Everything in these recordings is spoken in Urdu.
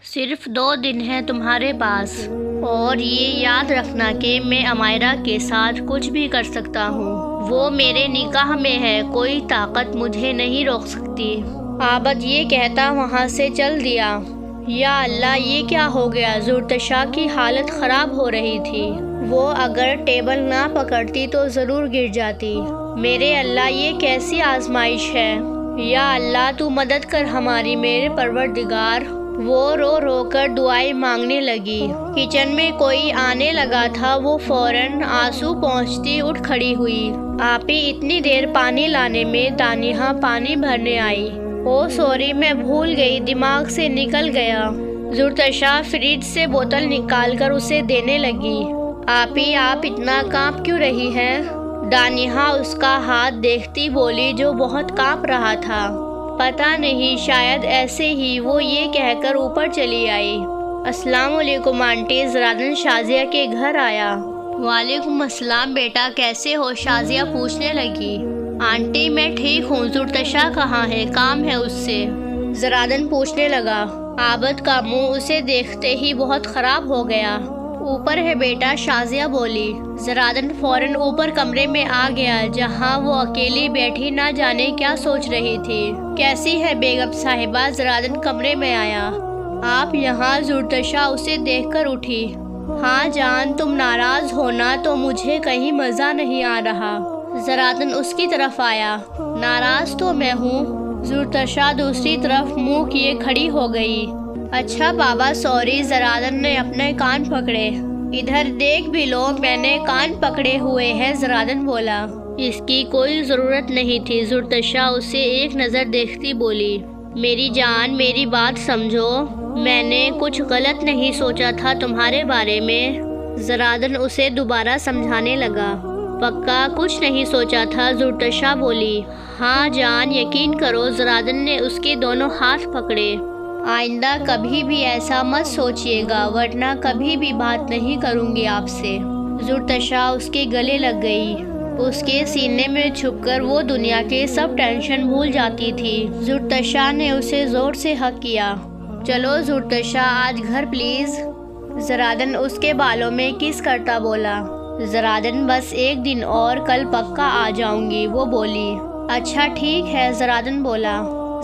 صرف 2 دن ہیں تمہارے پاس، اور یہ یاد رکھنا کہ میں امائرہ کے ساتھ کچھ بھی کر سکتا ہوں۔ وہ میرے نکاح میں ہے، کوئی طاقت مجھے نہیں روک سکتی۔ عابد یہ کہتا وہاں سے چل دیا۔ یا اللہ، یہ کیا ہو گیا؟ زرتشا کی حالت خراب ہو رہی تھی۔ وہ اگر ٹیبل نہ پکڑتی تو ضرور گر جاتی۔ میرے اللہ، یہ کیسی آزمائش ہے؟ یا اللہ، تو مدد کر ہماری میرے پروردگار۔ وہ رو رو کر دعائیں مانگنے لگی۔ کچن میں کوئی آنے لگا تھا، وہ فوراً آنسو پہنچتی اٹھ کھڑی ہوئی۔ آپی، اتنی دیر پانی لانے میں دانیہ پانی بھرنے آئی۔ او سوری، میں بھول گئی، دماغ سے نکل گیا۔ زرتشا فریج سے بوتل نکال کر اسے دینے لگی۔ آپی، آپ اتنا کانپ کیوں رہی ہیں؟ دانیہ اس کا ہاتھ دیکھتی بولی، جو بہت کانپ رہا تھا۔ پتہ نہیں، شاید ایسے ہی، وہ یہ کہہ کر اوپر چلی آئی۔ السلام علیکم آنٹی، زرادن شازیہ کے گھر آیا۔ وعلیکم السلام بیٹا، کیسے ہو؟ شازیہ پوچھنے لگی۔ آنٹی میں ٹھیک ہوں، زرتشا کہاں ہے؟ کام ہے اس سے؟ زرادن پوچھنے لگا۔ عابد کا منہ اسے دیکھتے ہی بہت خراب ہو گیا۔ اوپر ہے بیٹا، شازیہ بولی۔ زرادن فوراً اوپر کمرے میں آ گیا، جہاں وہ اکیلی بیٹھی نہ جانے کیا سوچ رہی تھی۔ کیسی ہے بیگم صاحبہ؟ زرادن کمرے میں آیا۔ آپ یہاں؟ زرتشا اسے دیکھ کر اٹھی۔ ہاں جان، تم ناراض ہونا تو مجھے کہیں مزہ نہیں آ رہا۔ زرادن اس کی طرف آیا۔ ناراض تو میں ہوں۔ زرتشا دوسری طرف منہ کیے کھڑی ہو گئی۔ اچھا بابا، سوری۔ زرادن نے اپنے کان پکڑے۔ ادھر دیکھ بھی لو، میں نے کان پکڑے ہوئے ہیں، زرادن بولا۔ اس کی کوئی ضرورت نہیں تھی۔ زرتشا اسے ایک نظر دیکھتی بولی۔ میری جان، میری بات سمجھو، میں نے کچھ غلط نہیں سوچا تھا تمہارے بارے میں۔ زرادن اسے دوبارہ سمجھانے لگا۔ پکا کچھ نہیں سوچا تھا؟ زرتشا بولی۔ ہاں جان، یقین کرو۔ زرادن نے اس کے دونوں ہاتھ پکڑے۔ آئندہ کبھی بھی ایسا مت سوچیے گا، ورنہ کبھی بھی بات نہیں کروں گی آپ سے۔ زرتشا اس کے گلے لگ گئی۔ اس کے سینے میں چھپ کر وہ دنیا کے سب ٹینشن بھول جاتی تھی۔ زرتشا نے اسے زور سے ہگ کیا۔ چلو زرتشا، آج گھر پلیز۔ زرادن اس کے بالوں میں کس کرتا بولا۔ زرادن بس 1 دن اور، کل پکا آ جاؤں گی، وہ بولی۔ اچھا ٹھیک ہے، زرادن بولا۔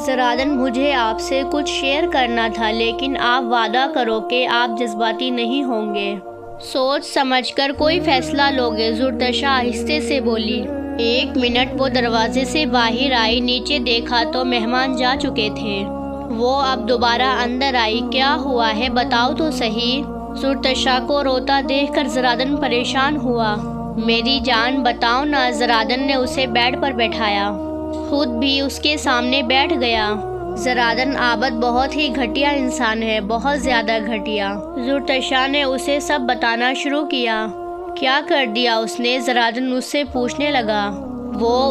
زرادن، مجھے آپ سے کچھ شیئر کرنا تھا، لیکن آپ وعدہ کرو کہ آپ جذباتی نہیں ہوں گے۔ سوچ سمجھ کر کوئی فیصلہ لوگے، زرتشا آہستہ سے بولی۔ 1 منٹ، وہ دروازے سے باہر آئی۔ نیچے دیکھا تو مہمان جا چکے تھے۔ وہ اب دوبارہ اندر آئی۔ کیا ہوا ہے بتاؤ تو صحیح۔ زرتشا کو روتا دیکھ کر زرادن پریشان ہوا۔ میری جان بتاؤ نا۔ زرادن نے اسے بیڈ پر بیٹھایا، خود بھی اس کے سامنے بیٹھ گیا۔ زرادن، عابد بہت ہی گھٹیا انسان ہے، بہت زیادہ گھٹیا۔ زرتشا نے اسے سب بتانا شروع کیا۔ کیا کر دیا اس نے؟ زرادن اس سے پوچھنے لگا۔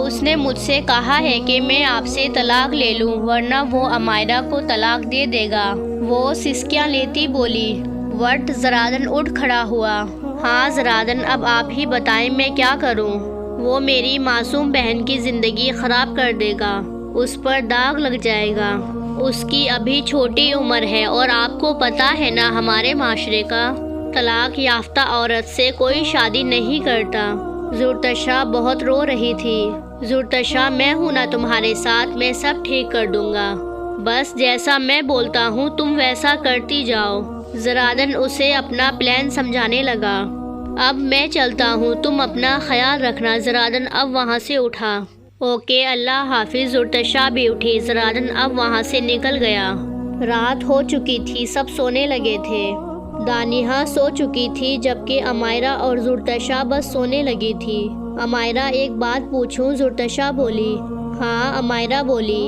اس نے مجھ سے کہا ہے کہ میں آپ سے طلاق لے لوں، ورنہ وہ امائرہ کو طلاق دے دے گا، وہ سسکیاں لیتی بولی۔ وٹ؟ زرادن اٹھ کھڑا ہوا۔ ہاں زرادن، اب آپ ہی بتائیں میں کیا کروں؟ وہ میری معصوم بہن کی زندگی خراب کر دے گا، اس پر داغ لگ جائے گا۔ اس کی ابھی چھوٹی عمر ہے، اور آپ کو پتہ ہے نا ہمارے معاشرے کا، طلاق یافتہ عورت سے کوئی شادی نہیں کرتا۔ زرتشا بہت رو رہی تھی۔ زرتشا، میں ہوں نا تمہارے ساتھ، میں سب ٹھیک کر دوں گا، بس جیسا میں بولتا ہوں تم ویسا کرتی جاؤ۔ زرادن اسے اپنا پلان سمجھانے لگا۔ اب میں چلتا ہوں، تم اپنا خیال رکھنا۔ زرادن اب وہاں سے اٹھا۔ اوکے، اللہ حافظ۔ زرتشا بھی اٹھی۔ زرادن اب وہاں سے نکل گیا۔ رات ہو چکی تھی، سب سونے لگے تھے۔ دانیہ سو چکی تھی، جبکہ امائرہ اور زرتشا بس سونے لگی تھی۔ امائرہ، ایک بات پوچھوں؟ زرتشا بولی۔ ہاں، امائرہ بولی۔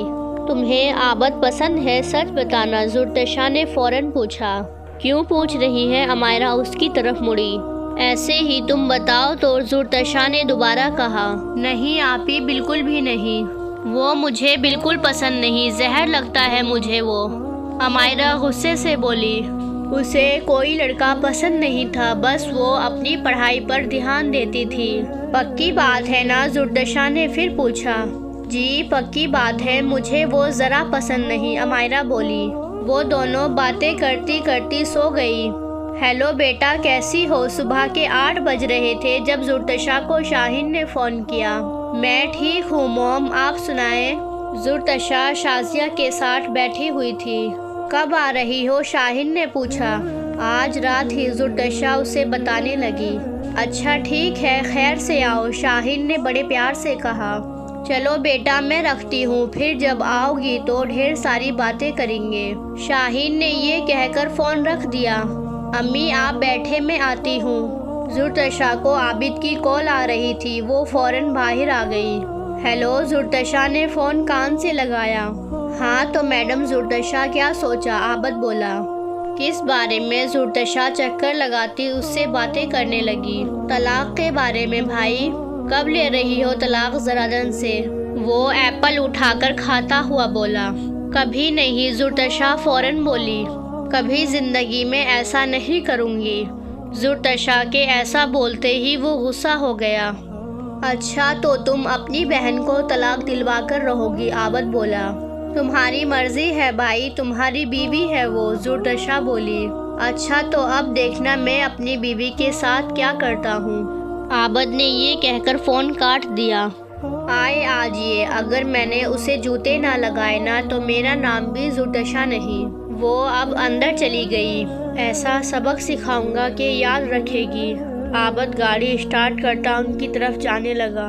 تمہیں عابد پسند ہے؟ سچ بتانا، زرتشا نے فوراً پوچھا۔ کیوں پوچھ رہی ہے؟ امائرہ اس کی طرف مڑی۔ ایسے ہی، تم بتاؤ تو، زرتشا نے دوبارہ کہا۔ نہیں آپی، بالکل بھی نہیں، وہ مجھے بالکل پسند نہیں، زہر لگتا ہے مجھے وہ۔ امائرہ غصے سے بولی۔ اسے کوئی لڑکا پسند نہیں تھا، بس وہ اپنی پڑھائی پر دھیان دیتی تھی۔ پکی بات ہے نا؟ زرتشا نے پھر پوچھا۔ جی پکی بات ہے، مجھے وہ ذرا پسند نہیں، امائرہ بولی۔ وہ دونوں باتیں کرتی کرتی سو گئی۔ ہیلو بیٹا، کیسی ہو؟ صبح کے 8 بج رہے تھے جب زرتشا کو شاہین نے فون کیا۔ میں ٹھیک ہوں موم، آپ سنائیں؟ زرتشا شازیہ کے ساتھ بیٹھی ہوئی تھی۔ کب آ رہی ہو؟ شاہین نے پوچھا۔ آج رات ہی، زرتشا اسے بتانے لگی۔ اچھا ٹھیک ہے، خیر سے آؤ، شاہین نے بڑے پیار سے کہا۔ چلو بیٹا میں رکھتی ہوں، پھر جب آؤ گی تو ڈھیر ساری باتیں کریں گے۔ شاہین نے یہ کہہ کر فون رکھ دیا۔ امی آپ بیٹھے، میں آتی ہوں۔ زرتشا کو عابد کی کال آ رہی تھی، وہ فوراً باہر آ گئی۔ ہیلو، زرتشا نے فون کان سے لگایا۔ ہاں تو میڈم زرتشا، کیا سوچا؟ عابد بولا۔ کس بارے میں؟ زرتشا چکر لگاتی اس سے باتیں کرنے لگی۔ طلاق کے بارے میں بھائی۔ کب لے رہی ہو طلاق زرادن سے؟ وہ ایپل اٹھا کر کھاتا ہوا بولا۔ کبھی نہیں، زرتشا فوراً بولی۔ کبھی زندگی میں ایسا نہیں کروں گی۔ زرتشا کے ایسا بولتے ہی وہ غصہ ہو گیا۔ اچھا تو تم اپنی بہن کو طلاق دلوا کر رہو گی؟ عابد بولا۔ تمہاری مرضی ہے بھائی، تمہاری بیوی ہے وہ، زرتشا بولی۔ اچھا تو اب دیکھنا میں اپنی بیوی کے ساتھ کیا کرتا ہوں۔ عابد نے یہ کہہ کر فون کاٹ دیا۔ آئے آجیے، اگر میں نے اسے جوتے نہ لگائے نا تو میرا نام بھی زرتشا نہیں۔ وہ اب اندر چلی گئی۔ ایسا سبق سکھاؤں گا کہ یاد رکھے گی۔ عابد گاڑی اسٹارٹ کرتا ان کی طرف جانے لگا۔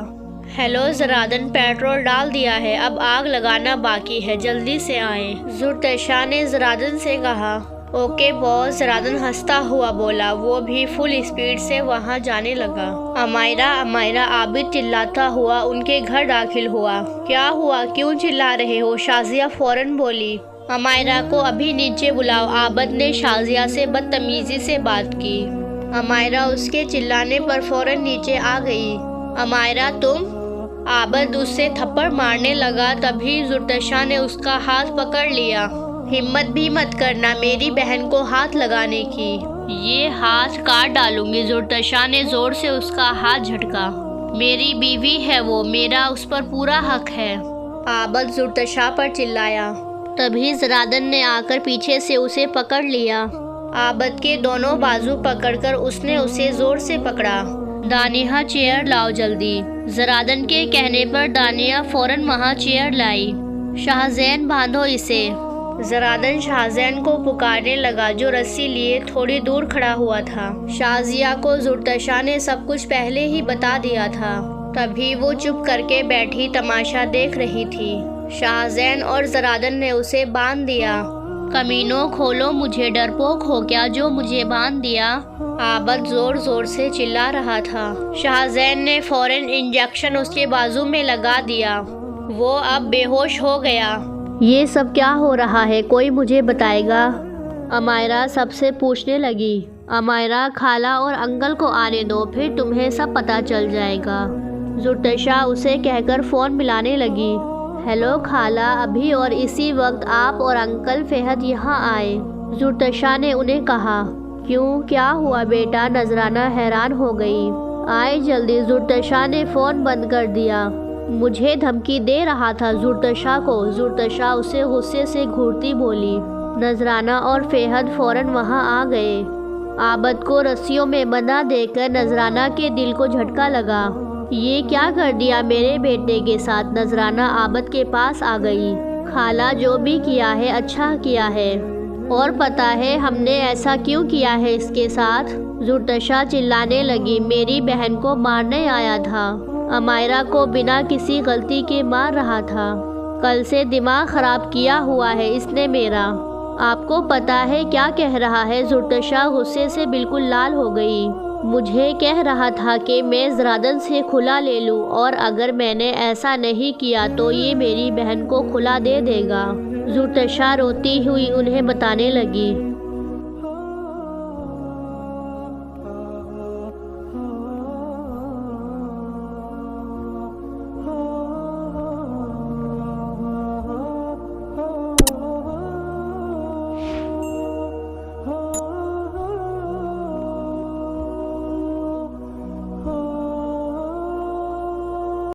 ہیلو زرادن، پیٹرول ڈال دیا ہے، اب آگ لگانا باقی ہے، جلدی سے آئیں۔ زرتشا نے زرادن سے کہا۔ اوکے باس، زرادن ہنستا ہوا بولا۔ وہ بھی فل اسپیڈ سے وہاں جانے لگا۔ امائرا امائرا، عابد چلاتا ہوا ان کے گھر داخل ہوا۔ کیا ہوا؟ کیوں چلا رہے ہو؟ شازیہ فوراً بولی۔ امائرا کو ابھی نیچے بلاؤ۔ عابد نے شازیہ سے بدتمیزی سے بات کی۔ امائرا اس کے چلانے پر فوراً نیچے آ گئی۔ امائرا تم؟ عابد اس سے تھپڑ مارنے لگا، تبھی زرتشا نے اس کا ہاتھ پکڑ لیا۔ ہمت بھی مت کرنا میری بہن کو ہاتھ لگانے کی، یہ ہاتھ کاٹ ڈالوں گی۔ زرتشا نے زور سے اس کا ہاتھ جھٹکا۔ میری بیوی ہے وہ، میرا اس پر پورا حق ہے، عابد زرتشا پر چلایا۔ تبھی زرادن نے آ کر پیچھے سے اسے پکڑ لیا۔ عابد کے دونوں بازو پکڑ کر اس نے اسے زور سے پکڑا۔ دانیہ چیئر لاؤ جلدی۔ زرادن کے کہنے پر دانیہ فوراً وہاں چیئر لائی۔ شاہزین باندھو اسے۔ زرادن شاہزین کو پکارنے لگا جو رسی لیے تھوڑی دور کھڑا ہوا تھا۔ شازیہ کو زرتشا نے سب کچھ پہلے ہی بتا دیا تھا، تبھی وہ چپ کر کے بیٹھی تماشا دیکھ رہی تھی۔ شاہزین اور زرادن نے اسے باندھ دیا۔ کمینوں کھولو مجھے، ڈرپوک ہو کیا جو مجھے باندھ دیا؟ عابد زور زور سے چلا رہا تھا۔ شاہزین نے فوراً انجیکشن اس کے بازو میں لگا دیا۔ وہ اب بے ہوش ہو گیا۔ یہ سب کیا ہو رہا ہے؟ کوئی مجھے بتائے گا؟ امائرا سب سے پوچھنے لگی۔ امائرا، خالہ اور انکل کو آنے دو، پھر تمہیں سب پتہ چل جائے گا۔ زرتشا اسے کہہ کر فون ملانے لگی۔ ہیلو خالہ، ابھی اور اسی وقت آپ اور انکل فہد یہاں آئے، زرتشا نے انہیں کہا۔ کیوں، کیا ہوا بیٹا؟ نذرانہ حیران ہو گئی۔ آئے جلدی، زرتشا نے فون بند کر دیا۔ مجھے دھمکی دے رہا تھا زرتشا کو، زرتشا اسے غصے سے گھورتی بولی۔ نذرانہ اور فہد فوراً وہاں آ گئے۔ عابد کو رسیوں میں بندھا دیکھ کر نذرانہ کے دل کو جھٹکا لگا۔ یہ کیا کر دیا میرے بیٹے کے ساتھ؟ نذرانہ عابد کے پاس آ گئی۔ خالہ، جو بھی کیا ہے اچھا کیا ہے، اور پتہ ہے ہم نے ایسا کیوں کیا ہے اس کے ساتھ؟ زرتشا چلانے لگی۔ میری بہن کو مارنے آیا تھا، امائرا کو بنا کسی غلطی کے مار رہا تھا۔ کل سے دماغ خراب کیا ہوا ہے اس نے میرا۔ آپ کو پتہ ہے کیا کہہ رہا ہے؟ زرتشا غصے سے بالکل لال ہو گئی۔ مجھے کہہ رہا تھا کہ میں زرادن سے کھلا لے لوں، اور اگر میں نے ایسا نہیں کیا تو یہ میری بہن کو کھلا دے دے گا۔ زرتشا روتی ہوئی انہیں بتانے لگی۔